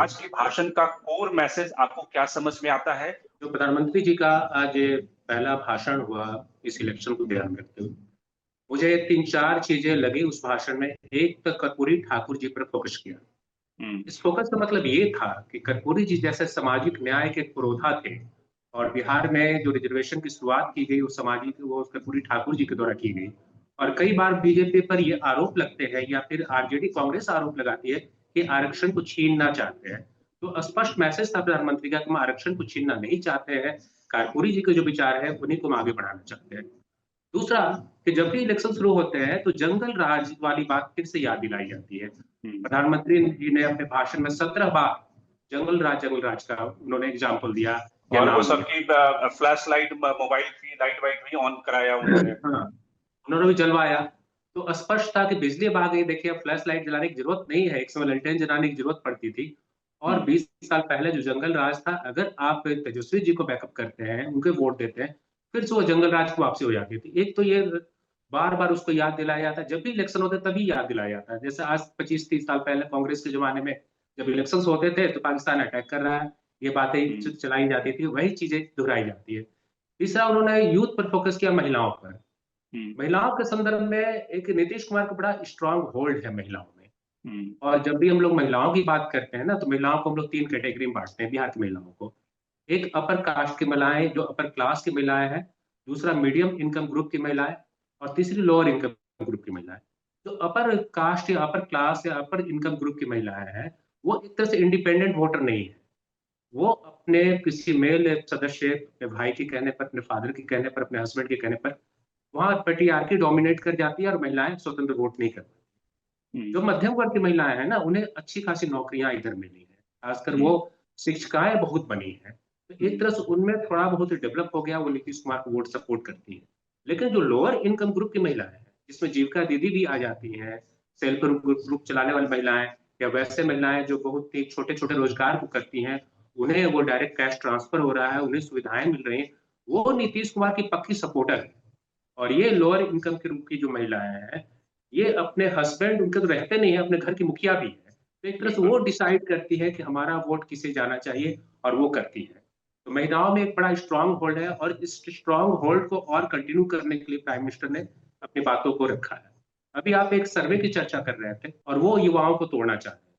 आज के भाषण का कोर मैसेज आपको क्या समझ में आता है? जो प्रधानमंत्री जी का आज ये पहला भाषण हुआ इस इलेक्शन को ध्यान में रखते हुए, मुझे 3-4 चीजें लगी उस भाषण में। एक तो कर्पूरी ठाकुर जी पर फोकस किया। हुँ, इस फोकस का मतलब ये था कि कर्पूरी जी जैसे सामाजिक न्याय के पुरोधा थे और बिहार में जो रिजर्वेशन की शुरुआत की गई वो कर्पूरी ठाकुर जी के द्वारा की गई। और कई बार बीजेपी पर ये आरोप लगते हैं या फिर आरजेडी कांग्रेस आरोप लगाती है कि आरक्षण को छीनना चाहते हैं। तो स्पष्ट मैसेज था प्रधानमंत्री का कि हम आरक्षण को छीनना नहीं चाहते हैं। कर्पूरी जी के जो विचार है उन्हीं को हम आगे बढ़ाना चाहते हैं। दूसरा, कि जब भी इलेक्शन शुरू होते हैं तो जंगल राज वाली बात फिर से याद दिलाई जाती है। हुँ। प्रधानमंत्री जी ने अपने भाषण में 17 बार जंगल राज का उन्होंने एग्जाम्पल दिया या और वो नाम लिया। सबकी फ्लैश लाइट, मोबाइल की लाइट वाइट भी ऑन कराया उन्होंने। हाँ, उन्होंने भी जलवाया। तो स्पष्ट था कि बिजली अब आ गई। देखिए, अब फ्लैश लाइट जलाने की जरूरत नहीं है, एक समय लैंटेन जलाने की जरूरत पड़ती थी। हुँ, और 20 साल पहले जो जंगल राज था, अगर आप तेजस्वी जी को बैकअप करते हैं, उनके वोट देते हैं, फिर से वो जंगल राज की वापसी हो जाती थी। एक तो ये बार बार उसको याद दिलाया जाता है, जब भी इलेक्शन होते तभी याद दिलाया जाता है। जैसे आज 25-30 साल पहले कांग्रेस के जमाने में जब इलेक्शन होते थे तो पाकिस्तान अटैक कर रहा है, ये बातें हुँ, चलाई जाती थी, वही चीजें दोहराई जाती है। तीसरा, उन्होंने यूथ पर फोकस किया, महिलाओं पर। हुँ, महिलाओं के संदर्भ में एक नीतीश कुमार का बड़ा स्ट्रांग होल्ड है महिलाओं में। हुँ, और जब भी हम लोग महिलाओं की बात करते हैं ना, तो महिलाओं को हम लोग 3 कैटेगरी में बांटते हैं बिहार की महिलाओं को। एक अपर कास्ट की महिलाएं, जो अपर क्लास की महिलाएं हैं। दूसरा, मीडियम इनकम ग्रुप की महिलाएं। और तीसरी, लोअर इनकम ग्रुप की महिलाएं। जो अपर कास्ट या अपर क्लास या अपर इनकम ग्रुप की महिलाएं हैं, वो एक तरह से इंडिपेंडेंट वोटर नहीं है। वो अपने किसी मेल सदस्य, अपने भाई के कहने पर, अपने फादर के कहने पर, अपने हस्बैंड के कहने पर वहां पेट्रियार्की डोमिनेट कर जाती है और महिलाएं स्वतंत्र वोट नहीं कर पाती। हुँ, जो मध्यम वर्ग की महिलाएं हैं ना, उन्हें अच्छी खासी नौकरियां इधर मिली है। खासकर हुँ, वो शिक्षिकाएं बहुत बनी है। तो एक हुँ, तरह से उनमें थोड़ा बहुत डेवलप हो गया, वो नीतीश कुमार को वोट सपोर्ट करती है। लेकिन जो लोअर इनकम ग्रुप की महिलाएं हैं, जिसमें जीविका दीदी भी आ जाती हैं, सेल्फ ग्रुप चलाने वाली महिलाएं, या वैसे महिलाएं जो बहुत ही छोटे छोटे रोजगार को करती हैं, उन्हें वो डायरेक्ट कैश ट्रांसफर हो रहा है, उन्हें सुविधाएं मिल रही हैं, वो नीतीश कुमार की पक्की सपोर्टर है। और ये लोअर इनकम के की जो महिलाएं हैं, ये अपने हस्बैंड उनके तो रहते नहीं है, अपने घर की मुखिया भी है। तो एक तरह से बिल्कुल। वो डिसाइड करती है कि हमारा वोट किसे जाना चाहिए, और वो करती है। तो महिलाओं में एक बड़ा स्ट्रांग होल्ड है, और इस स्ट्रांग होल्ड को और कंटिन्यू करने के लिए प्राइम मिनिस्टर ने अपनी बातों को रखा है। अभी आप एक सर्वे की चर्चा कर रहे थे और वो युवाओं को तोड़ना चाहते हैं।